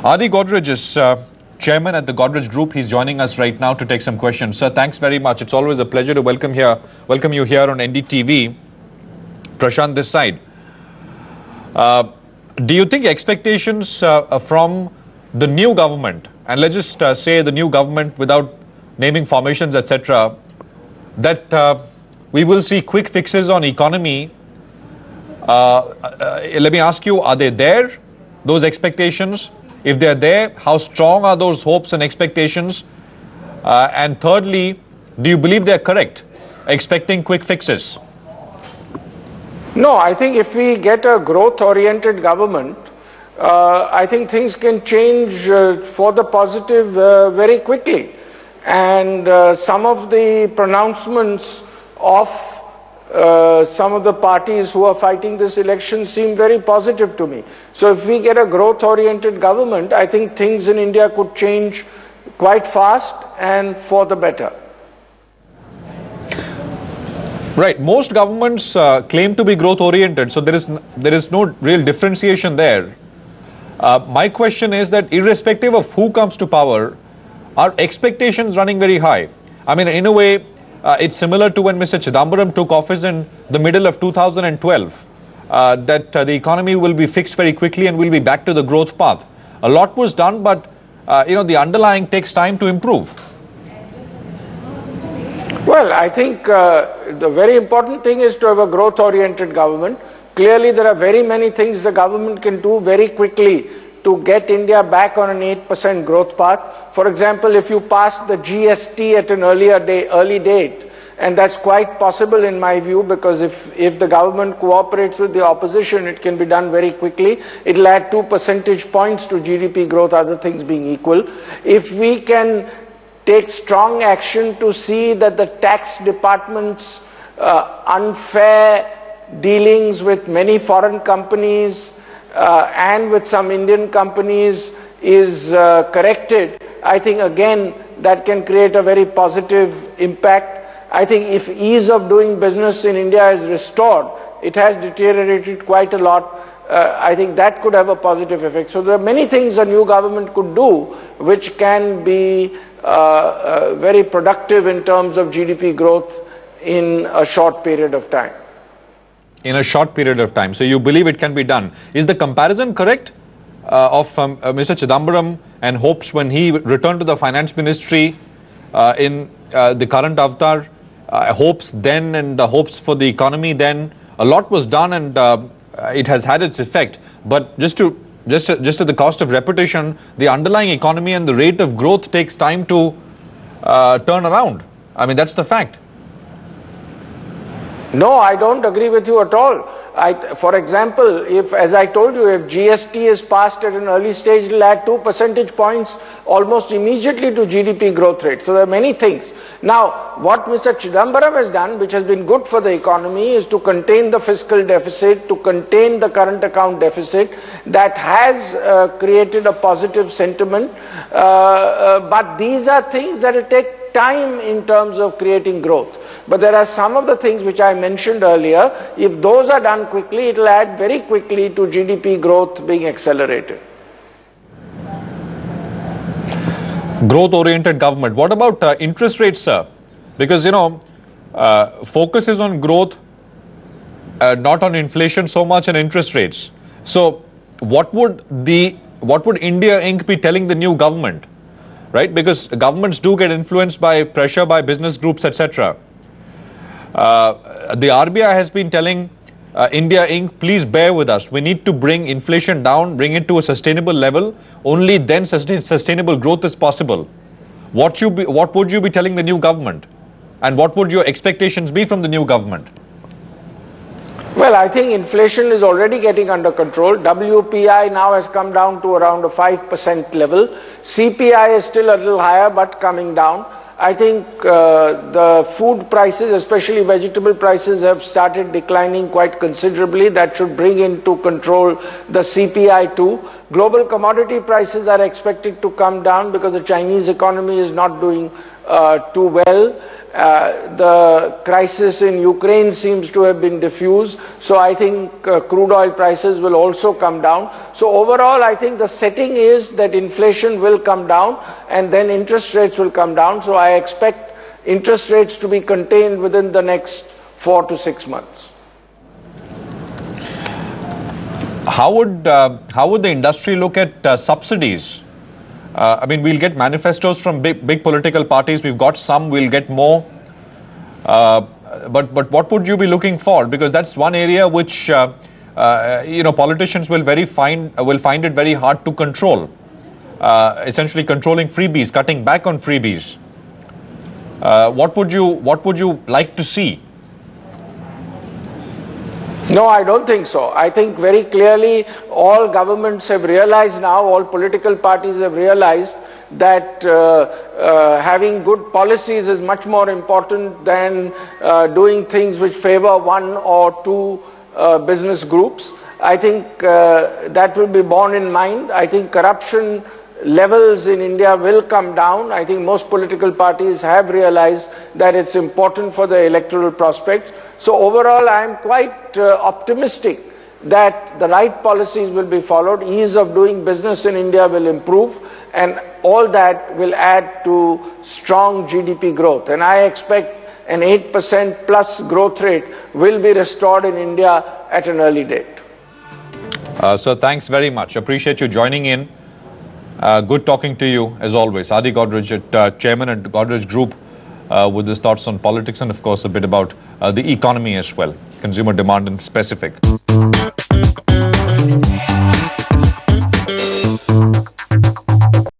Adi Godrej is chairman at the Godrej Group. He's joining us right now to take some questions. Sir, thanks very much. It's always a pleasure to welcome you here on NDTV. Prashant, this side. Do you think expectations from the new government, and let's just say the new government without naming formations, etc., that we will see quick fixes on economy? Let me ask you, are they there, those expectations? If they are there, how strong are those hopes and expectations? And thirdly, do you believe they are correct, expecting quick fixes? No, I think if we get a growth-oriented government, I think things can change for the positive very quickly. And some of the pronouncements of some of the parties who are fighting this election seem very positive to me. So if we get a growth-oriented government, I think things in India could change quite fast and for the better. Right. Most governments claim to be growth-oriented, so there is no real differentiation there. My question is that irrespective of who comes to power, are expectations running very high? I mean, in a way, it's similar to when Mr. Chidambaram took office in the middle of 2012, that the economy will be fixed very quickly and we'll be back to the growth path. A lot was done, but the underlying takes time to improve. Well, I think the very important thing is to have a growth-oriented government. Clearly, there are very many things the government can do very quickly to get India back on an 8% growth path. For example, if you pass the GST at an early date, and that's quite possible in my view, because if the government cooperates with the opposition, it can be done very quickly. It'll add 2 percentage points to GDP growth, other things being equal. If we can take strong action to see that the tax department's unfair dealings with many foreign companies and with some Indian companies is corrected, I think again that can create a very positive impact. I think if ease of doing business in India is restored, it has deteriorated quite a lot. I think that could have a positive effect. So there are many things a new government could do which can be very productive in terms of GDP growth in a short period of time. In a short period of time. So you believe it can be done. Is the comparison correct of Mr. Chidambaram and hopes when he returned to the finance ministry in the current avatar, hopes then and the hopes for the economy then? A lot was done and it has had its effect. But just at the cost of repetition, the underlying economy and the rate of growth takes time to turn around. I mean, that's the fact. No, I don't agree with you at all. For example, as I told you, if GST is passed at an early stage, it will add 2 percentage points almost immediately to GDP growth rate. So there are many things. Now, what Mr. Chidambaram has done, which has been good for the economy, is to contain the fiscal deficit, to contain the current account deficit. That has created a positive sentiment. But these are things that will take time in terms of creating growth. But there are some of the things which I mentioned earlier. If those are done quickly, it will add very quickly to GDP growth being accelerated. Growth-oriented government. What about interest rates, sir? Because, focus is on growth, not on inflation so much, and interest rates. So what would India Inc. be telling the new government? Right? Because governments do get influenced by pressure by business groups, etc. The RBI has been telling India Inc., please bear with us. We need to bring inflation down, bring it to a sustainable level. Only then sustainable growth is possible. What would you be telling the new government? And what would your expectations be from the new government? Well, I think inflation is already getting under control. WPI now has come down to around a 5% level. CPI is still a little higher, but coming down. I think the food prices, especially vegetable prices, have started declining quite considerably. That should bring into control the CPI too. Global commodity prices are expected to come down because the Chinese economy is not doing too well. The crisis in Ukraine seems to have been diffused, so I think crude oil prices will also come down. So overall, I think the setting is that inflation will come down and then interest rates will come down. So I expect interest rates to be contained within the next 4 to 6 months. How would the industry look at subsidies? I mean, we'll get manifestos from big political parties. We've got some, we'll get more. But what would you be looking for? Because that's one area which politicians will find it very hard to control. Essentially, controlling freebies, cutting back on freebies. What would you like to see? No, I don't think so. I think very clearly all governments have realized now, all political parties have realized that having good policies is much more important than doing things which favor one or two business groups. I think that will be borne in mind. I think corruption levels in India will come down. I think most political parties have realized that it's important for the electoral prospects. So overall, I am quite optimistic that the right policies will be followed, ease of doing business in India will improve, and all that will add to strong GDP growth. And I expect an 8% plus growth rate will be restored in India at an early date. So thanks very much. Appreciate you joining in. Good talking to you as always. Adi Godrej, Chairman at Godrej Group, with his thoughts on politics and of course a bit about the economy as well, consumer demand in specific.